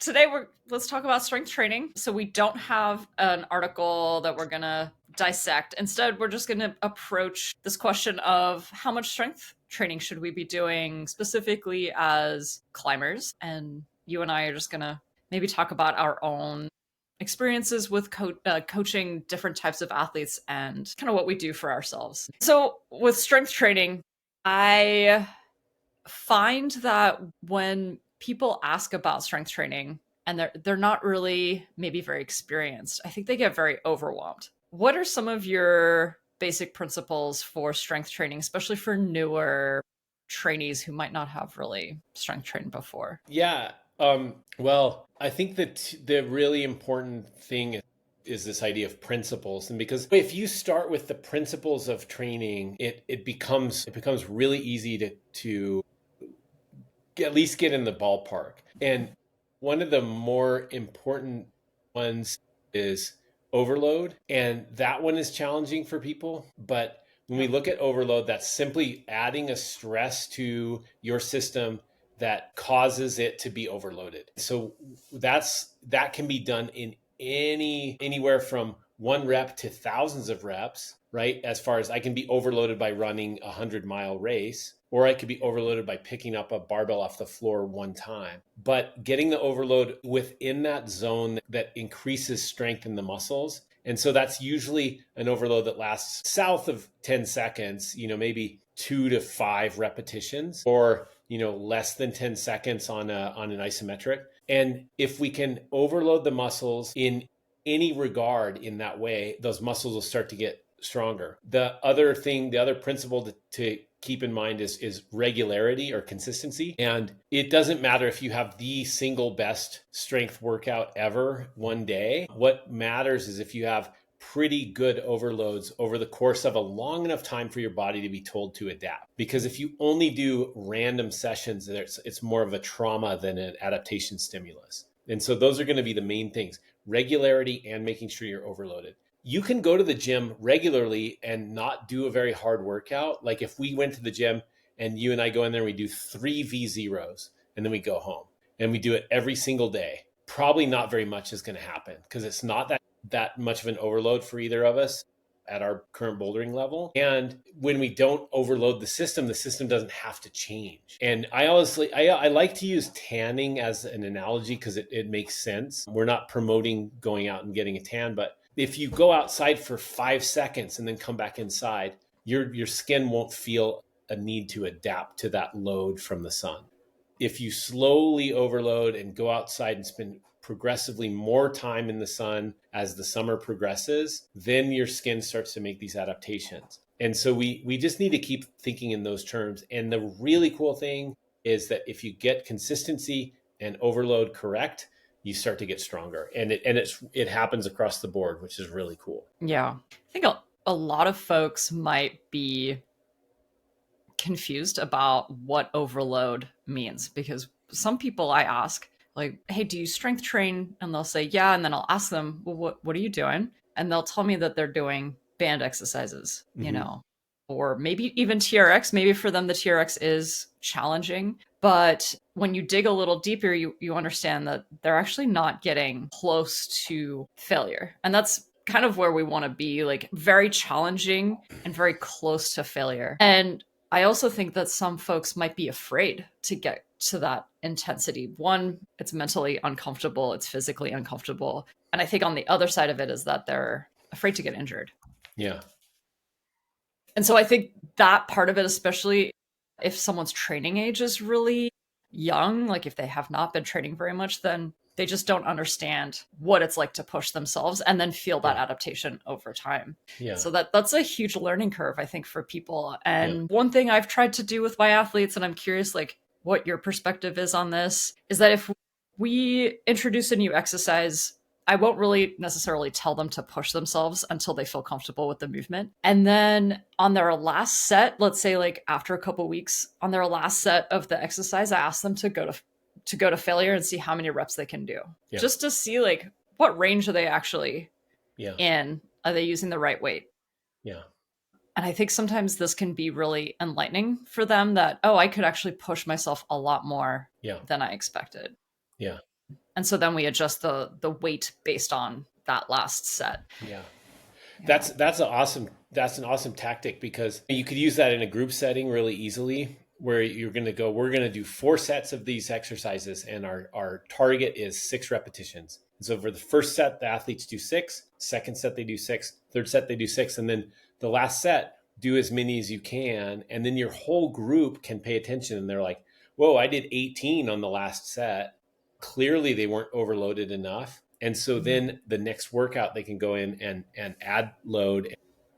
Today let's talk about strength training. So we don't have an article that we're gonna dissect. Instead, we're just gonna approach this question of how much strength training should we be doing specifically as climbers. And you and I are just gonna maybe talk about our own experiences with coaching different types of athletes and kind of what we do for ourselves. So with strength training, I find that when people ask about strength training and they're not really maybe very experienced, I think they get very overwhelmed. What are some of your basic principles for strength training, especially for newer trainees who might not have really strength trained before? Yeah. Well, I think that the really important thing is this idea of principles. And because if you start with the principles of training, it becomes really easy to at least get in the ballpark. And one of the more important ones is overload. And that one is challenging for people. But when we look at overload, that's simply adding a stress to your system that causes it to be overloaded. So that can be done in anywhere from 1 rep to thousands of reps, right? As far as I can be overloaded by running a 100-mile race, or I could be overloaded by picking up a barbell off the floor one time. But getting the overload within that zone that increases strength in the muscles. And so that's usually an overload that lasts south of 10 seconds, maybe 2 to 5 repetitions, or less than 10 seconds on an isometric. And if we can overload the muscles in any regard in that way, those muscles will start to get stronger. The other principle to keep in mind is regularity or consistency. And it doesn't matter if you have the single best strength workout ever one day. What matters is if you have pretty good overloads over the course of a long enough time for your body to be told to adapt. Because if you only do random sessions, it's more of a trauma than an adaptation stimulus. And so those are going to be the main things: regularity and making sure you're overloaded. You can go to the gym regularly and not do a very hard workout. Like if we went to the gym and you and I go in there and we do 3 V0s and then we go home and we do it every single day, probably not very much is going to happen because it's not that much of an overload for either of us at our current bouldering level. And when we don't overload the system doesn't have to change. And I like to use tanning as an analogy because it makes sense. We're not promoting going out and getting a tan, but if you go outside for 5 seconds and then come back inside, your skin won't feel a need to adapt to that load from the sun. If you slowly overload and go outside and spend progressively more time in the sun as the summer progresses, then your skin starts to make these adaptations. And so we just need to keep thinking in those terms. And the really cool thing is that if you get consistency and overload correct, you start to get stronger. And it happens across the board, which is really cool. Yeah. I think a lot of folks might be confused about what overload means because some people I ask, like, hey, do you strength train? And they'll say, yeah. And then I'll ask them, well, what are you doing? And they'll tell me that they're doing band exercises, or maybe even TRX. Maybe for them, the TRX is challenging. But when you dig a little deeper, you understand that they're actually not getting close to failure. And that's kind of where we want to be, like very challenging and very close to failure. And I also think that some folks might be afraid to get to that intensity. One, it's mentally uncomfortable, it's physically uncomfortable. And I think on the other side of it is that they're afraid to get injured. Yeah. And so I think that part of it, especially if someone's training age is really young, like if they have not been training very much, then they just don't understand what it's like to push themselves and then feel that adaptation over time. Yeah. So that's a huge learning curve, I think, for people. And one thing I've tried to do with my athletes, and I'm curious, like, what your perspective is on this, is that if we introduce a new exercise, I won't really necessarily tell them to push themselves until they feel comfortable with the movement. And then on their last set, let's say like after a couple weeks, on their last set of the exercise, I ask them to go to failure and see how many reps they can do. Yeah. Just to see like what range are they actually in? Are they using the right weight? Yeah. And I think sometimes this can be really enlightening for them that, oh, I could actually push myself a lot more than I expected. Yeah. And so then we adjust the weight based on that last set. Yeah. Yeah. That's an awesome tactic because you could use that in a group setting really easily where you're going to go, we're going to do 4 sets of these exercises and our target is 6 repetitions. And so for the first set, the athletes do 6, second set, they do 6, third set, they do 6. And then the last set, do as many as you can. And then your whole group can pay attention and they're like, whoa, I did 18 on the last set. Clearly they weren't overloaded enough. And so then the next workout, they can go in and add load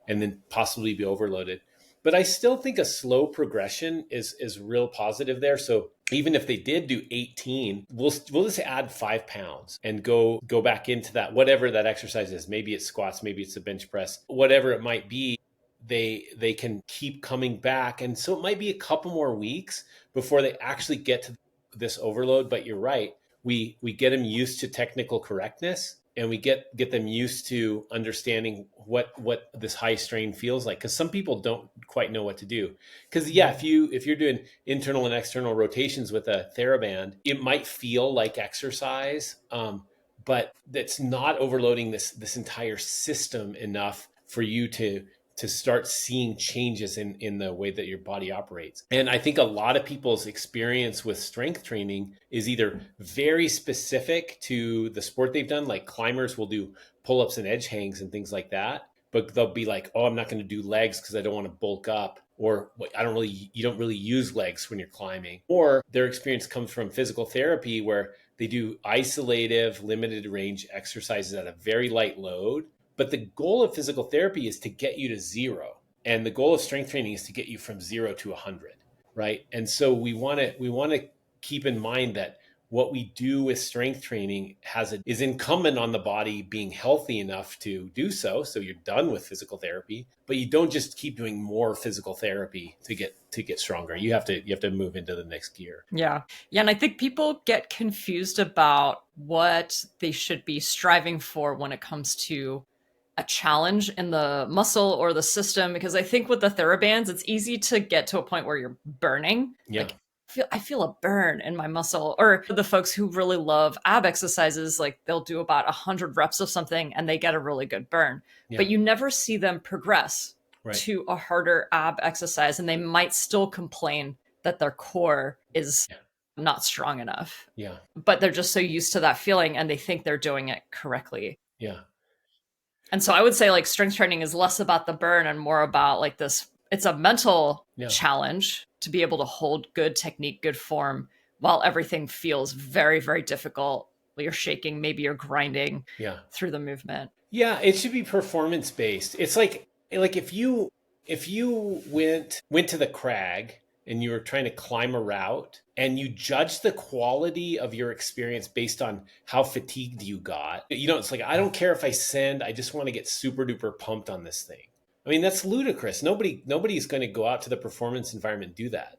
and then possibly be overloaded. But I still think a slow progression is real positive there. So even if they did do 18, we'll just add 5 pounds and go back into that, whatever that exercise is. Maybe it's squats, maybe it's a bench press, whatever it might be. They can keep coming back. And so it might be a couple more weeks before they actually get to this overload. But you're right. We get them used to technical correctness and we get them used to understanding what this high strain feels like, because some people don't quite know what to do. Because yeah, if you're doing internal and external rotations with a TheraBand, it might feel like exercise, but that's not overloading this entire system enough for you to start seeing changes in the way that your body operates. And I think a lot of people's experience with strength training is either very specific to the sport they've done, like climbers will do pull-ups and edge hangs and things like that, but they'll be like, oh, I'm not going to do legs because I don't want to bulk up, or you don't really use legs when you're climbing. Or their experience comes from physical therapy where they do isolative limited range exercises at a very light load. But the goal of physical therapy is to get you to 0. And the goal of strength training is to get you from 0 to 100, right? And so we want to keep in mind that what we do with strength training is incumbent on the body being healthy enough to do so. So you're done with physical therapy, but you don't just keep doing more physical therapy to get stronger. You have to move into the next gear. Yeah. Yeah. And I think people get confused about what they should be striving for when it comes to a challenge in the muscle or the system, because I think with the TheraBands, it's easy to get to a point where you're burning. Yeah. Like I feel a burn in my muscle. Or the folks who really love ab exercises, like they'll do about 100 reps of something and they get a really good burn. Yeah. But you never see them progress Right. to a harder ab exercise, and they might still complain that their core is not strong enough. Yeah. But they're just so used to that feeling and they think they're doing it correctly. Yeah. And so I would say like strength training is less about the burn and more about like this, it's a mental challenge to be able to hold good technique, good form, while everything feels very, very difficult. You're shaking, maybe you're grinding through the movement. Yeah, it should be performance based. It's like if you went to the crag and you were trying to climb a route and you judge the quality of your experience based on how fatigued you got. It's like, I don't care if I send, I just want to get super duper pumped on this thing. I mean, that's ludicrous. Nobody's going to go out to the performance environment and do that.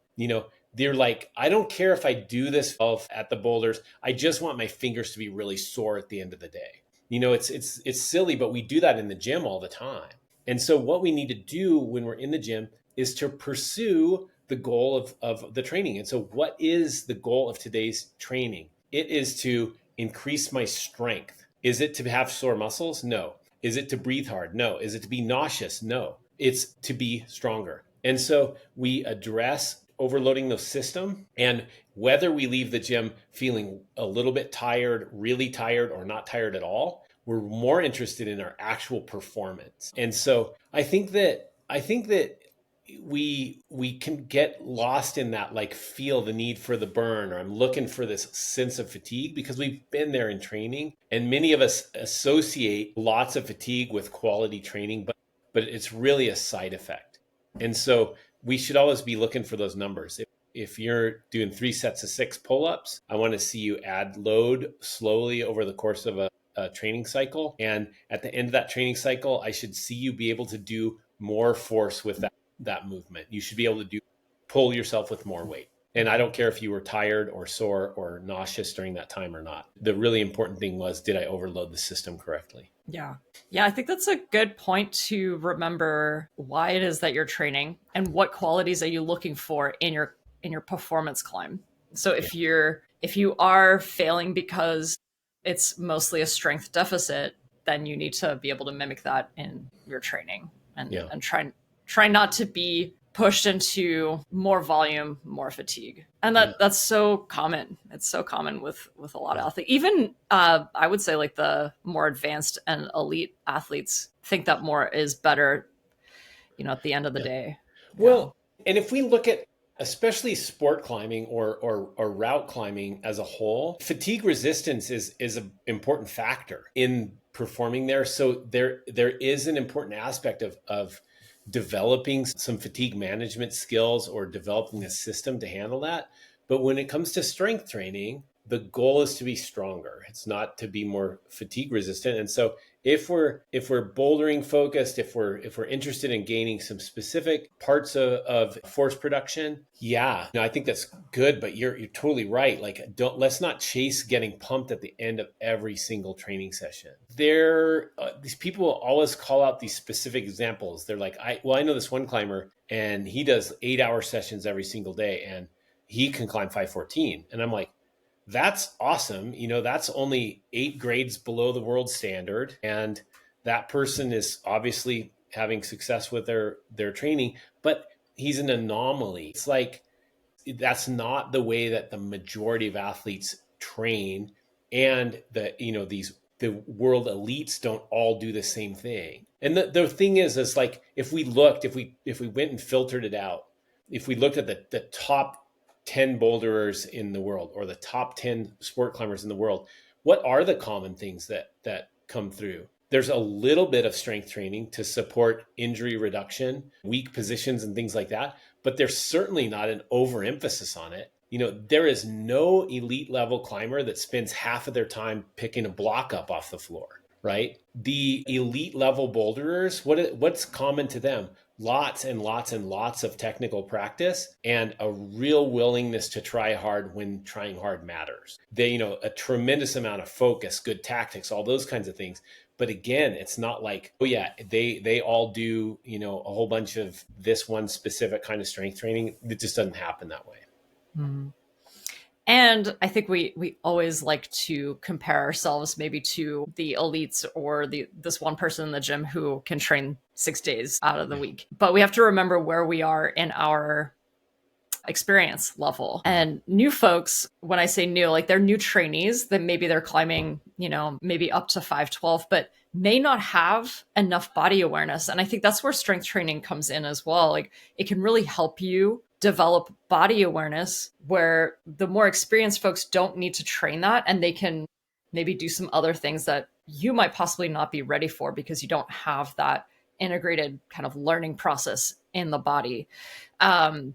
They're like, I don't care if I do this at the boulders. I just want my fingers to be really sore at the end of the day. It's silly, but we do that in the gym all the time. And so what we need to do when we're in the gym is to pursue the goal of the training. And so what is the goal of today's training? It is to increase my strength. Is it to have sore muscles? No. Is it to breathe hard? No. Is it to be nauseous? No. It's to be stronger. And so we address overloading the system, and whether we leave the gym feeling a little bit tired, really tired, or not tired at all, we're more interested in our actual performance. And so I think that we can get lost in that, like feel the need for the burn, or I'm looking for this sense of fatigue, because we've been there in training, and many of us associate lots of fatigue with quality training, but it's really a side effect. And so we should always be looking for those numbers. If you're doing 3 sets of 6 pull-ups, I want to see you add load slowly over the course of a training cycle. And at the end of that training cycle, I should see you be able to do more force with that movement. You should be able to pull yourself with more weight. And I don't care if you were tired or sore or nauseous during that time or not. The really important thing was, did I overload the system correctly? Yeah. Yeah, I think that's a good point to remember why it is that you're training and what qualities are you looking for in your performance climb. So if you're If you are failing because it's mostly a strength deficit, then you need to be able to mimic that in your training and Yeah. try not to be pushed into more volume, more fatigue. And Yeah. that's so common. It's so common with a lot of Yeah. athletes. Even I would say like the more advanced and elite athletes think that more is better, at the end of the Yeah. day. Yeah. Well, and if we look at especially sport climbing or route climbing as a whole, fatigue resistance is an important factor in performing there. So there is an important aspect of developing some fatigue management skills or developing a system to handle that. But when it comes to strength training, the goal is to be stronger. It's not to be more fatigue resistant. And so if we're bouldering focused, if we're interested in gaining some specific parts of force production, yeah, no, I think that's good. But you're totally right. Like, let's not chase getting pumped at the end of every single training session. These people always call out these specific examples. They're like, I know this one climber, and he does 8-hour sessions every single day, and he can climb 514. And I'm like, that's awesome. That's only 8 grades below the world standard. And that person is obviously having success with their training, but he's an anomaly. It's like, that's not the way that the majority of athletes train. And the world elites don't all do the same thing. And the thing is like, if we went and filtered it out, if we looked at the top 10 boulderers in the world or the top 10 sport climbers in the world, what are the common things that come through? There's a little bit of strength training to support injury reduction, weak positions and things like that, but there's certainly not an overemphasis on it. There is no elite level climber that spends half of their time picking a block up off the floor, right? The elite level boulderers, what's common to them? Lots and lots and lots of technical practice and a real willingness to try hard when trying hard matters. A tremendous amount of focus, good tactics, all those kinds of things. But again, it's not like, oh yeah, they all do, a whole bunch of this one specific kind of strength training. It just doesn't happen that way. Mm-hmm. And I think we always like to compare ourselves maybe to the elites or this one person in the gym who can train 6 days out of the week. But we have to remember where we are in our experience level. And new folks, when I say new, like they're new trainees, that maybe they're climbing, maybe up to 512, but may not have enough body awareness. And I think that's where strength training comes in as well. Like it can really help you develop body awareness where the more experienced folks don't need to train that, and they can maybe do some other things that you might possibly not be ready for because you don't have that integrated kind of learning process in the body. And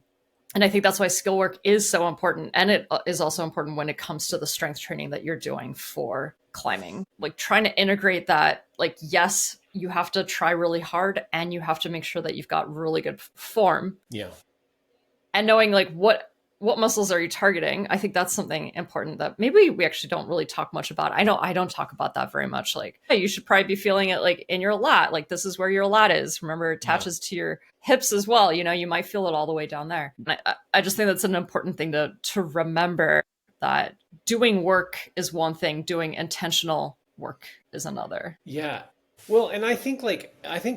I think that's why skill work is so important. And it is also important when it comes to the strength training that you're doing for climbing. Like trying to integrate that, like, yes, you have to try really hard and you have to make sure that you've got really good form. Yeah. And knowing like what muscles are you targeting? I think that's something important that maybe we actually don't really talk much about. I know I don't talk about that very much. Like, hey, you should probably be feeling it like in your lat. Like this is where your lat is. Remember, it attaches to your hips as well. You might feel it all the way down there. And I just think that's an important thing to remember, that doing work is one thing, doing intentional work is another. Yeah. Well, and I think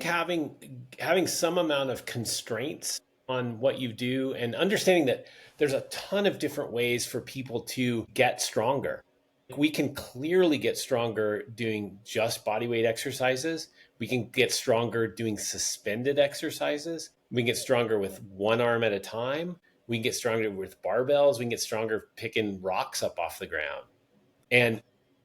having some amount of constraints on what you do and understanding that there's a ton of different ways for people to get stronger. We can clearly get stronger doing just body weight exercises. We can get stronger doing suspended exercises. We can get stronger with one arm at a time. We can get stronger with barbells. We can get stronger picking rocks up off the ground.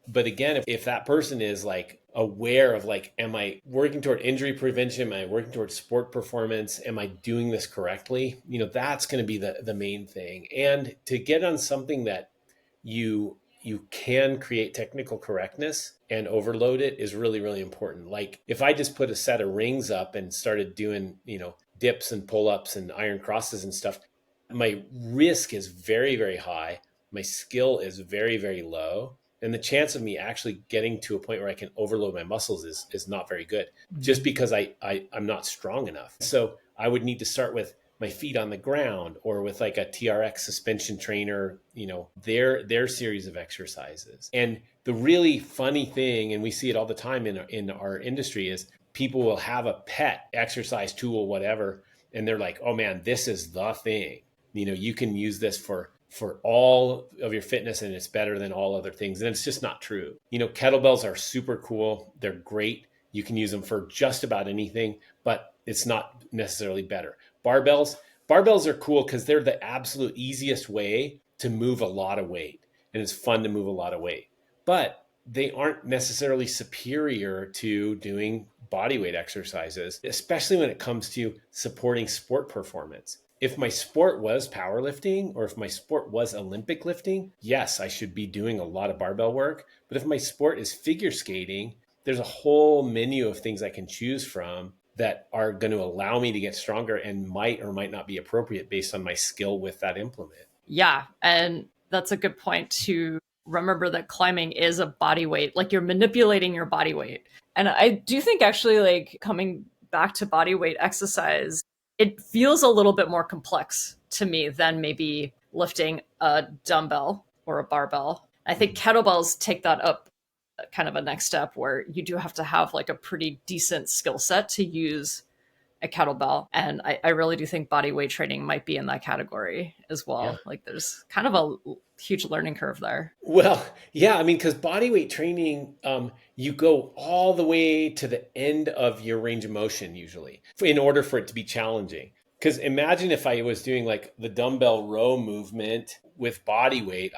But again, if that person is like aware of like, am I working toward injury prevention? Am I working towards sport performance? Am I doing this correctly? That's going to be the main thing. And to get on something that you can create technical correctness and overload it is really, really important. Like if I just put a set of rings up and started doing, dips and pull-ups and iron crosses and stuff, my risk is very, very high. My skill is very, very low. And the chance of me actually getting to a point where I can overload my muscles is not very good, just because I'm not strong enough. So I would need to start with my feet on the ground, or with like a TRX suspension trainer, their series of exercises. And the really funny thing, and we see it all the time in our industry, is people will have a pet exercise tool, whatever, and they're like, oh man, this is the thing. You can use this for all of your fitness, and it's better than all other things. And it's just not true. Kettlebells are super cool. They're great. You can use them for just about anything, but it's not necessarily better. Barbells are cool because they're the absolute easiest way to move a lot of weight. And it's fun to move a lot of weight. But they aren't necessarily superior to doing bodyweight exercises, especially when it comes to supporting sport performance. If my sport was powerlifting, or if my sport was Olympic lifting, yes, I should be doing a lot of barbell work. But if my sport is figure skating, there's a whole menu of things I can choose from that are going to allow me to get stronger and might or might not be appropriate based on my skill with that implement. Yeah. And that's a good point to remember that climbing is a body weight. Like, you're manipulating your body weight. And I do think, actually, like, coming back to body weight exercise, it feels a little bit more complex to me than maybe lifting a dumbbell or a barbell. I think kettlebells take that up kind of a next step, where you do have to have like a pretty decent skill set to use a kettlebell. And I really do think body weight training might be in that category as Yeah. well. Like, there's kind of a huge learning curve there. Well, yeah, I mean, because bodyweight training, you go all the way to the end of your range of motion usually in order for it to be challenging. Because imagine if I was doing like the dumbbell row movement with body weight,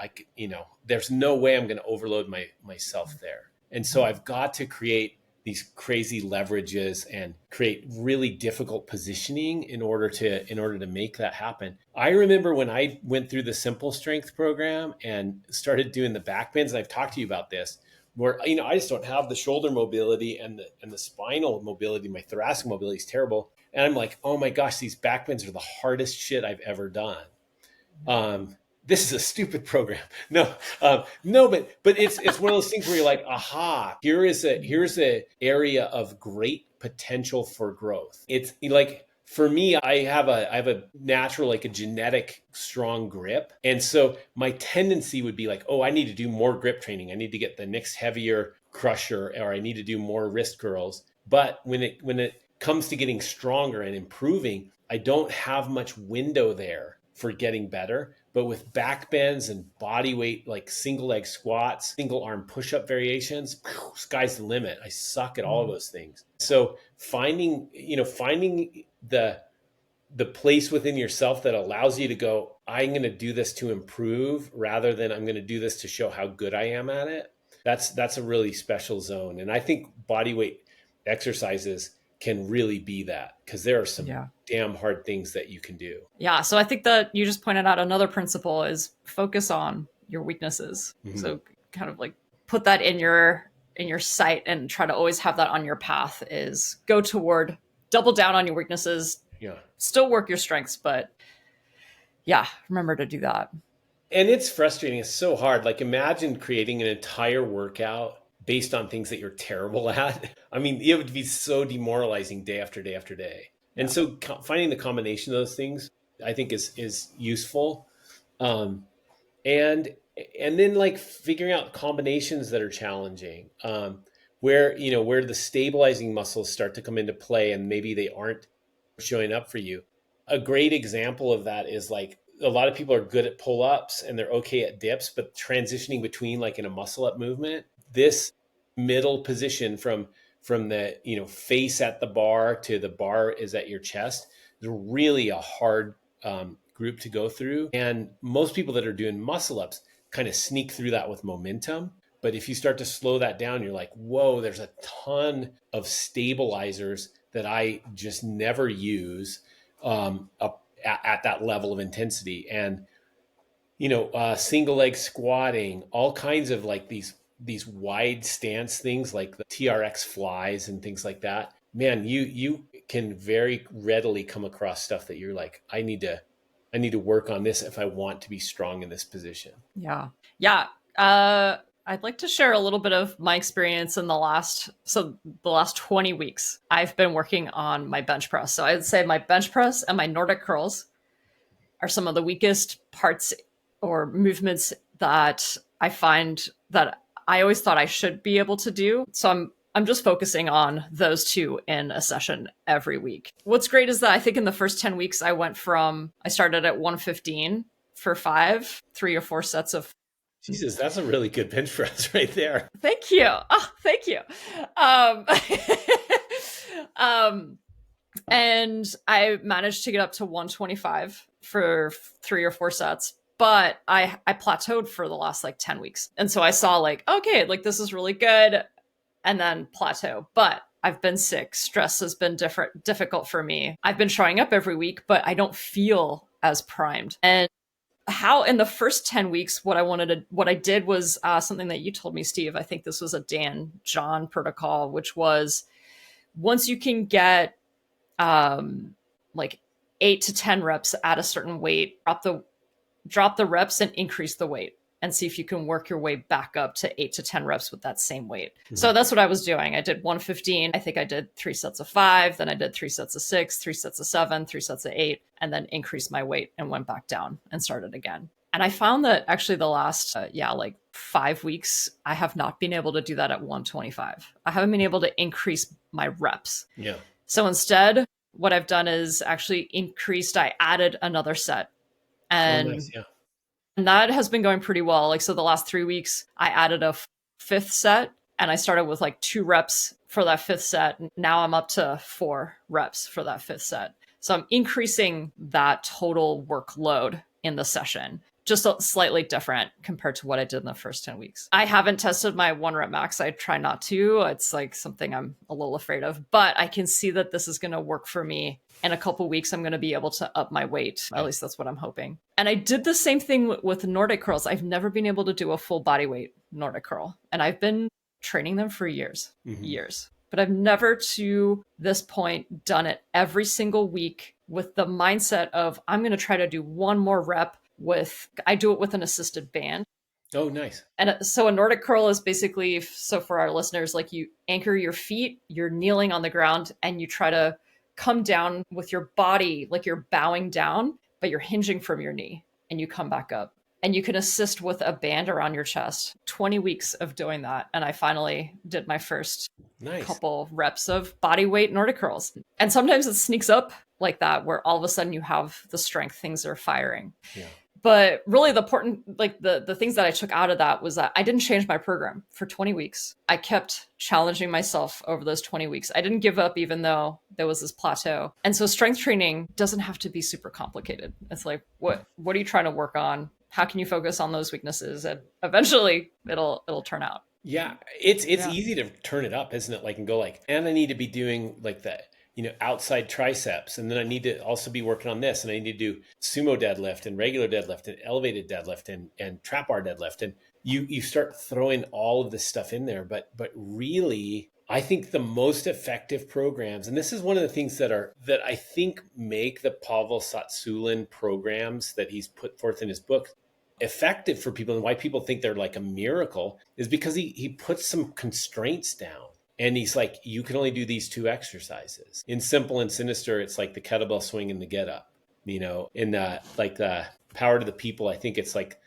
there's no way I'm going to overload myself there. And so I've got to create these crazy leverages and create really difficult positioning in order to make that happen. I remember when I went through the Simple Strength program and started doing the back bends, and I've talked to you about this, where I just don't have the shoulder mobility and the spinal mobility. My thoracic mobility is terrible. And I'm like, oh my gosh, these back bends are the hardest shit I've ever done. This is a stupid program. No, but it's one of those things where you're like, aha, here's a area of great potential for growth. It's like, for me, I have a natural, like a genetic strong grip. And so my tendency would be like, oh, I need to do more grip training. I need to get the next heavier crusher, or I need to do more wrist curls. But when it comes to getting stronger and improving, I don't have much window there for getting better. But with back bends and body weight, like single leg squats, single arm push-up variations, sky's the limit. I suck at all of those things. So finding the place within yourself that allows you to go, I'm going to do this to improve rather than I'm going to do this to show how good I am at it. That's a really special zone. And I think body weight exercises can really be that, because there are some damn hard things that you can do. Yeah. So I think that you just pointed out another principle is focus on your weaknesses. Mm-hmm. So kind of like put that in your sight and try to always have that on your path, is go toward, double down on your weaknesses. Yeah. Still work your strengths, but yeah, remember to do that. And it's frustrating. It's so hard. Like, imagine creating an entire workout based on things that you're terrible at. I mean, it would be so demoralizing day after day after day. And so finding the combination of those things, I think is useful. And then like figuring out combinations that are challenging, where the stabilizing muscles start to come into play and maybe they aren't showing up for you. A great example of that is like, a lot of people are good at pull-ups and they're okay at dips, but transitioning between, like in a muscle up movement, this middle position from the face at the bar to the bar is at your chest, is really a hard group to go through. And most people that are doing muscle ups kind of sneak through that with momentum. But if you start to slow that down, you're like, whoa, there's a ton of stabilizers that I just never use at that level of intensity. And single leg squatting, all kinds of like these wide stance things like the TRX flies and things like that. Man, you can very readily come across stuff that you're like, I need to work on this if I want to be strong in this position. Yeah. I'd like to share a little bit of my experience in the last 20 weeks. I've been working on my bench press. So I'd say my bench press and my Nordic curls are some of the weakest parts or movements that I find that I always thought I should be able to do. So I'm just focusing on those two in a session every week. What's great is that I think in the first 10 weeks I started at 115 for 3 or 4 sets of. Jesus, that's a really good bench press right there. Thank you. Oh, thank you. Um, um, and I managed to get up to 125 for 3 or 4 sets, but I plateaued for the last like 10 weeks. And so I saw like, okay, like this is really good, and then plateau. But I've been sick. Stress has been difficult for me. I've been showing up every week, but I don't feel as primed. And how in the first 10 weeks, what I did was something that you told me, Steve. I think this was a Dan John protocol, which was once you can get like 8 to 10 reps at a certain weight, drop the reps and increase the weight and see if you can work your way back up to 8 to 10 reps with that same weight. Mm-hmm. So that's what I was doing. I did 115. I think I did 3 sets of 5. Then I did 3 sets of 6, 3 sets of 7, 3 sets of 8, and then increased my weight and went back down and started again. And I found that actually the last, like 5 weeks, I have not been able to do that at 125. I haven't been able to increase my reps. Yeah. So instead, what I've done is actually I added another set. And nice. Yeah. And that has been going pretty well. Like, so the last 3 weeks, I added a fifth set and I started with like 2 reps for that fifth set. Now I'm up to 4 reps for that fifth set. So I'm increasing that total workload in the session, just slightly different compared to what I did in the first 10 weeks. I haven't tested my 1 rep max. I try not to. It's like something I'm a little afraid of, but I can see that this is going to work for me. In a couple weeks, I'm going to be able to up my weight. At least that's what I'm hoping. And I did the same thing with Nordic curls. I've never been able to do a full body weight Nordic curl. And I've been training them for years. But I've never to this point done it every single week with the mindset of I'm going to try to do 1 more rep I do it with an assisted band. Oh, nice. And so a Nordic curl is basically, so for our listeners, like you anchor your feet, you're kneeling on the ground and you try to come down with your body, like you're bowing down, but you're hinging from your knee and you come back up. And you can assist with a band around your chest. 20 weeks of doing that. And I finally did my first couple reps of body weight Nordic curls. And sometimes it sneaks up like that, where all of a sudden you have the strength, things are firing. Yeah. But really the important, like the things that I took out of that was that I didn't change my program for 20 weeks. I kept challenging myself over those 20 weeks. I didn't give up even though there was this plateau. And so strength training doesn't have to be super complicated. It's like, what are you trying to work on? How can you focus on those weaknesses? And eventually it'll turn out. Yeah. It's easy to turn it up, isn't it? Like, and go like, and I need to be doing like that, outside triceps. And then I need to also be working on this. And I need to do sumo deadlift and regular deadlift and elevated deadlift and trap bar deadlift. And you start throwing all of this stuff in there. But really, I think the most effective programs, and this is one of the things that I think make the Pavel Tsatsouline programs that he's put forth in his book effective for people, and why people think they're like a miracle, is because he puts some constraints down. And he's like, you can only do these 2 exercises. In Simple and Sinister, it's like the kettlebell swing and the get up. In like the Power to the People, I think it's like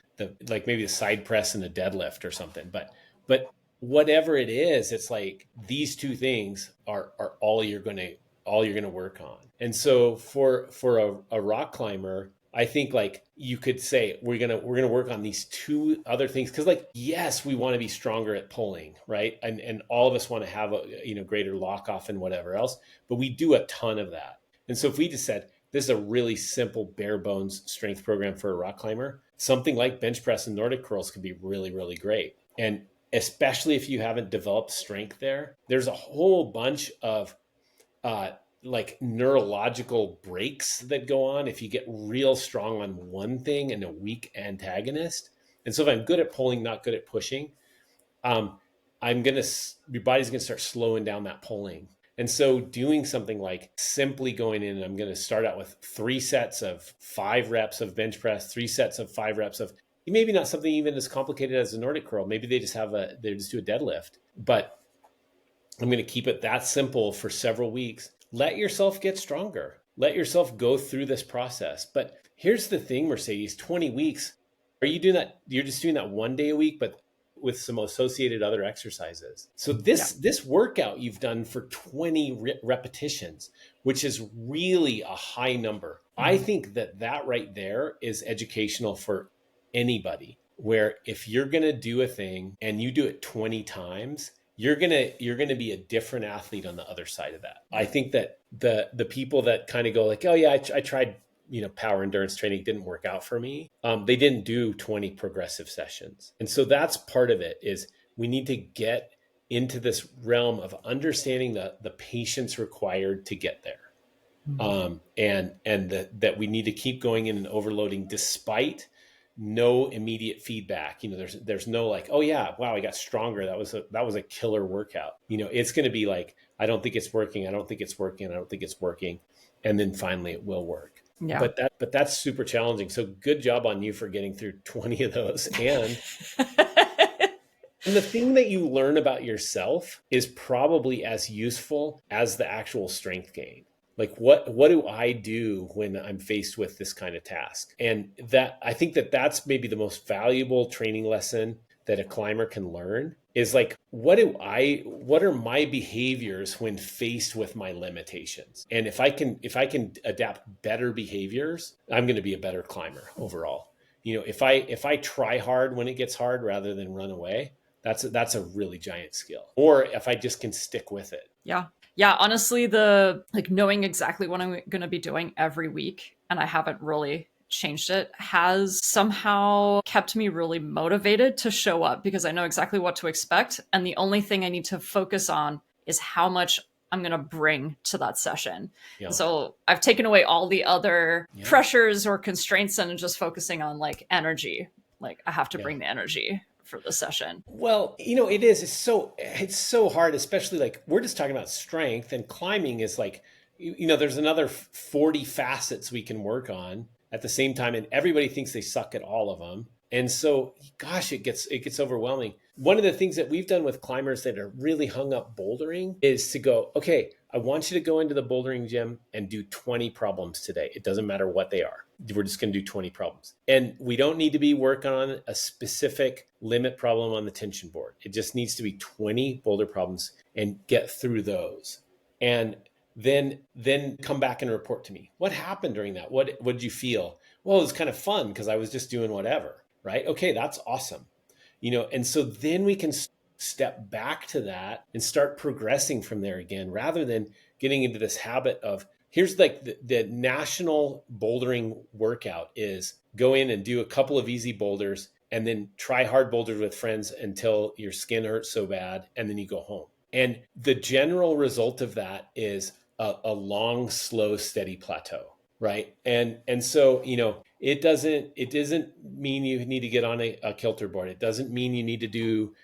maybe the side press and the deadlift or something. But whatever it is, it's like these 2 things are all you're gonna work on. And so for a rock climber, I think like you could say we're gonna work on these 2 other things, because like, yes, we want to be stronger at pulling, right? And all of us want to have a greater lock off and whatever else, but we do a ton of that. And so if we just said this is a really simple bare bones strength program for a rock climber, something like bench press and Nordic curls could be really, really great. And especially if you haven't developed strength there's a whole bunch of like neurological breaks that go on if you get real strong on one thing and a weak antagonist. And so if I'm good at pulling, not good at pushing, your body's going to start slowing down that pulling. And so doing something like simply going in, and I'm going to start out with 3 sets of 5 reps of bench press, 3 sets of 5 reps of maybe not something even as complicated as a Nordic curl. Maybe they just do a deadlift, but I'm going to keep it that simple for several weeks. Let yourself get stronger. Let yourself go through this process. But here's the thing, Mercedes, 20 weeks. Are you doing that? You're just doing that 1 day a week, but with some associated other exercises. So Yeah. this workout you've done for 20 repetitions, which is really a high number. I think that right there is educational for anybody, where if you're going to do a thing and you do it 20 times, you're gonna be a different athlete on the other side of that. I think that the people that kind of go like, oh yeah, I tried, power endurance training, didn't work out for me. They didn't do 20 progressive sessions, and so that's part of it. Is we need to get into this realm of understanding the patience required to get there, and that we need to keep going in and overloading despite no immediate feedback. There's no like, oh yeah, wow, I got stronger. That was a killer workout. It's going to be like, I don't think it's working. I don't think it's working. I don't think it's working. And then finally it will work. Yeah. But that's super challenging. So good job on you for getting through 20 of those. And the thing that you learn about yourself is probably as useful as the actual strength gain. Like what do I do when I'm faced with this kind of task? And that I think that's maybe the most valuable training lesson that a climber can learn is like, what are my behaviors when faced with my limitations? And if I can adapt better behaviors, I'm going to be a better climber overall. If I try hard when it gets hard rather than run away, that's a really giant skill. Or if I just can stick with it. Yeah. Yeah, honestly, the like knowing exactly what I'm going to be doing every week, and I haven't really changed it, has somehow kept me really motivated to show up because I know exactly what to expect. And the only thing I need to focus on is how much I'm going to bring to that session. Yeah. So I've taken away all the other Yeah. pressures or constraints and just focusing on like energy. Like I have to Yeah. bring the energy for the session. Well, it's so hard, especially like we're just talking about strength, and climbing is like, there's another 40 facets we can work on at the same time, and everybody thinks they suck at all of them. And so, gosh, it gets overwhelming. One of the things that we've done with climbers that are really hung up bouldering is to go, okay, I want you to go into the bouldering gym and do 20 problems today. It doesn't matter what they are. We're just going to do 20 problems. And we don't need to be working on a specific limit problem on the tension board. It just needs to be 20 boulder problems and get through those. And then come back and report to me. What happened during that? What did you feel? Well, it was kind of fun because I was just doing whatever, right? Okay, that's awesome. And so then we can step back to that and start progressing from there again, rather than getting into this habit of, here's like the national bouldering workout is go in and do a couple of easy boulders and then try hard boulders with friends until your skin hurts so bad, and then you go home. And the general result of that is a long, slow, steady plateau, right? And so, it doesn't mean you need to get on a kilter board. It doesn't mean you need to do,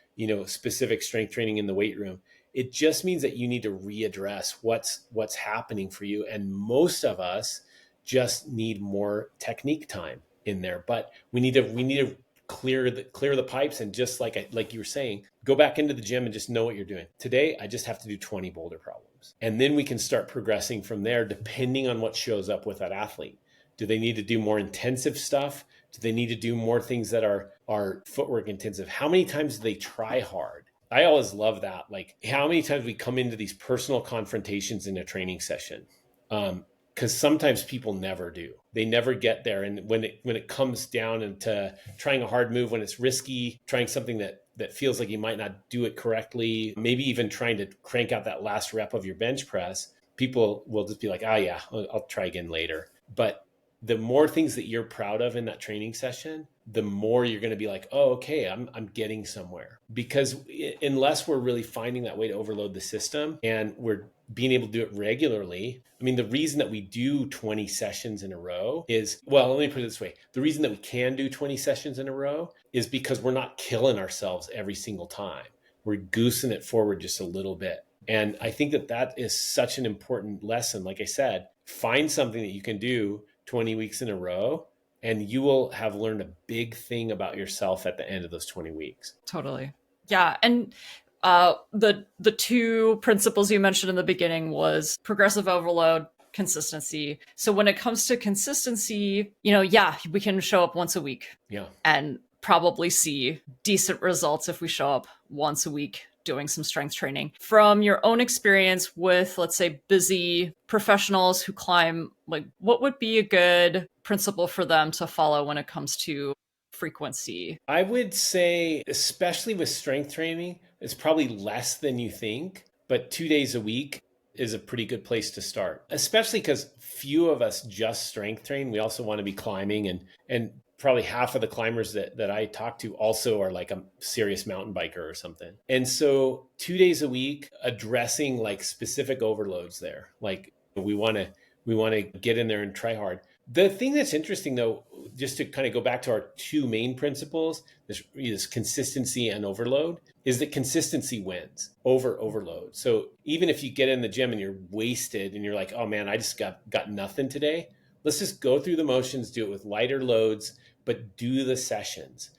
specific strength training in the weight room. It just means that you need to readdress what's happening for you. And most of us just need more technique time in there, but we need to clear the pipes, and just like you were saying, go back into the gym and just know what you're doing. Today, I just have to do 20 boulder problems. And then we can start progressing from there, depending on what shows up with that athlete. Do they need to do more intensive stuff? Do they need to do more things that are footwork intensive? How many times do they try hard? I always love that. Like how many times we come into these personal confrontations in a training session. Because sometimes people never do. They never get there. And when it comes down into trying a hard move, when it's risky, trying something that feels like you might not do it correctly, maybe even trying to crank out that last rep of your bench press, people will just be like, oh yeah, I'll try again later. But the more things that you're proud of in that training session, the more you're going to be like, oh, okay, I'm getting somewhere. Because unless we're really finding that way to overload the system and we're being able to do it regularly. I mean, the reason that we do 20 sessions in a row is, well, let me put it this way. The reason that we can do 20 sessions in a row is because we're not killing ourselves every single time. We're goosing it forward just a little bit. And I think that is such an important lesson. Like I said, find something that you can do 20 weeks in a row and you will have learned a big thing about yourself at the end of those 20 weeks. Totally. Yeah. And the two principles you mentioned in the beginning was progressive overload, consistency. So when it comes to consistency, yeah, we can show up once a week Yeah. and probably see decent results if we show up once a week doing some strength training. From your own experience with, let's say, busy professionals who climb, like, what would be a good principle for them to follow when it comes to frequency? I would say, especially with strength training, it's probably less than you think, but 2 days a week is a pretty good place to start, especially because few of us just strength train. We also want to be climbing, and probably half of the climbers that I talk to also are like a serious mountain biker or something. And so 2 days a week addressing like specific overloads there. Like we want to get in there and try hard. The thing that's interesting, though, just to kind of go back to our two main principles, this consistency and overload, is that consistency wins over overload. So even if you get in the gym and you're wasted and you're like, oh man, I just got nothing today, let's just go through the motions, do it with lighter loads, but do the sessions.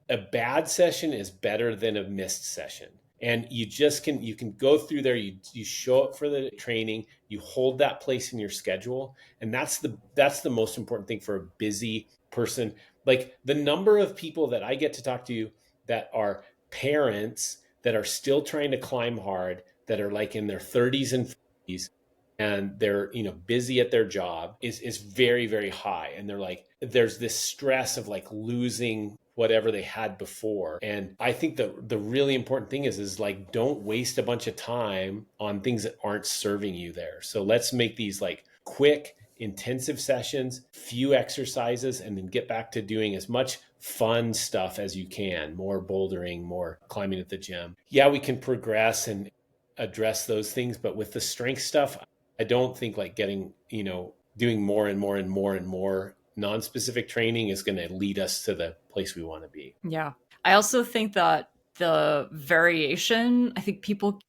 A bad session is better than a missed session. And you can go through there, you show up for the training, you hold that place in your schedule, and that's the most important thing for a busy person. Like the number of people that I get to talk to that are parents that are still trying to climb hard, that are like in their 30s and 40s, and they're busy at their job is very, very high. And they're like, there's this stress of like losing whatever they had before. And I think the really important thing is like, don't waste a bunch of time on things that aren't serving you there. So let's make these like quick, intensive sessions, few exercises, and then get back to doing as much fun stuff as you can, more bouldering, more climbing at the gym. Yeah, we can progress and address those things, but with the strength stuff, I don't think like doing more and more and more and more non-specific training is going to lead us to the place we want to be. Yeah. I also think that the variation, I think people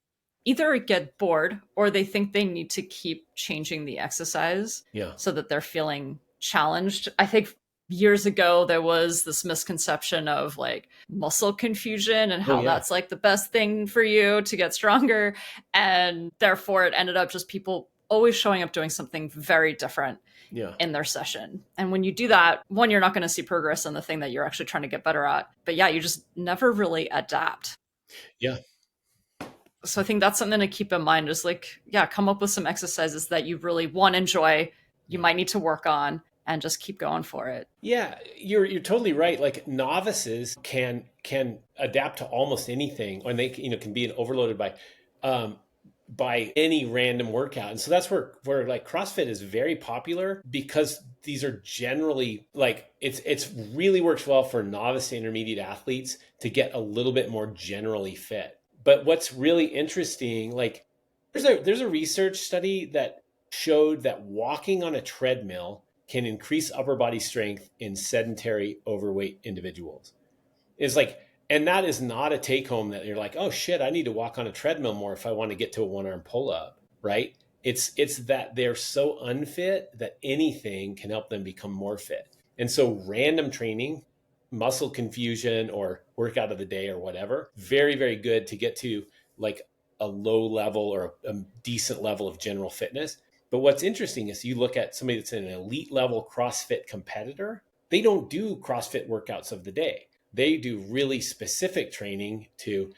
either get bored or they think they need to keep changing the exercise Yeah. so that they're feeling challenged. I think years ago there was this misconception of like muscle confusion and Oh how yeah. that's like the best thing for you to get stronger, and therefore it ended up just people always showing up doing something very different Yeah. in their session. And when you do that, one, you're not going to see progress in the thing that you're actually trying to get better at. But yeah, you just never really adapt. Yeah. So I think that's something to keep in mind is like, yeah, come up with some exercises that you really want to enjoy, you might need to work on, and just keep going for it. Yeah, you're totally right. Like novices can adapt to almost anything, and they can be overloaded um, by any random workout. And so that's where like CrossFit is very popular, because these are generally like it's really works well for novice to intermediate athletes to get a little bit more generally fit. But what's really interesting, like there's a research study that showed that walking on a treadmill can increase upper body strength in sedentary overweight individuals. It's like, and that is not a take home that you're like, oh shit, I need to walk on a treadmill more if I want to get to a one arm pull up, right? It's that they're so unfit that anything can help them become more fit. And so random training, muscle confusion or workout of the day or whatever, very, very good to get to like a low level or a decent level of general fitness. But what's interesting is you look at somebody that's an elite level CrossFit competitor, they don't do CrossFit workouts of the day. They do really specific training to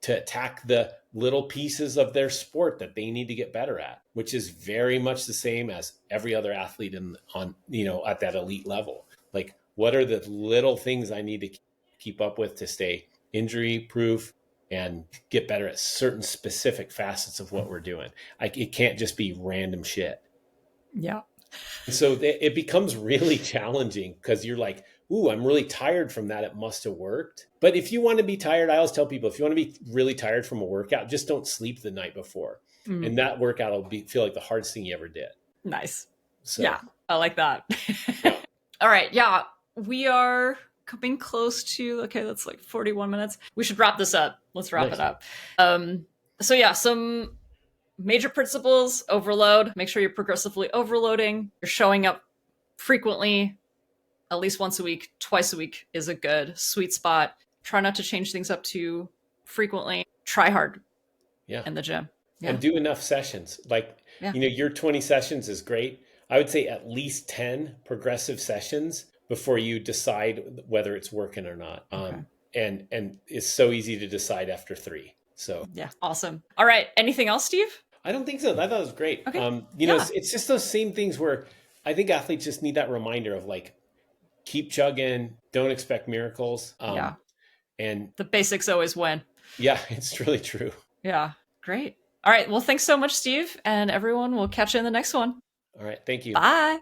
attack the little pieces of their sport that they need to get better at, which is very much the same as every other athlete at that elite level. Like, what are the little things I need to keep up with to stay injury proof and get better at certain specific facets of what we're doing? It can't just be random shit. Yeah. So it becomes really challenging because you're like, ooh, I'm really tired from that. It must have worked. But if you want to be tired, I always tell people, if you want to be really tired from a workout, just don't sleep the night before. And that workout will feel like the hardest thing you ever did. Nice. So, yeah, I like that. yeah. All right. Yeah, we are coming close to, okay, that's like 41 minutes. We should wrap this up. Let's wrap Nice. it up. So yeah, some major principles: overload. Make sure you're progressively overloading. You're showing up frequently at least once a week, twice a week is a good sweet spot. Try not to change things up too frequently. Try hard Yeah. in the gym. Yeah. And do enough sessions. Like, Yeah. your 20 sessions is great. I would say at least 10 progressive sessions before you decide whether it's working or not. Okay. And it's so easy to decide after 3. So Yeah. Awesome. All right. Anything else, Steve? I don't think so. I thought it was great. Okay. Yeah. It's just those same things where I think athletes just need that reminder of like, keep chugging, don't expect miracles. Yeah. And The basics always win. yeah, it's really true. Yeah. Great. All right. Well, thanks so much, Steve. And everyone, we'll catch you in the next one. All right. Thank you. Bye.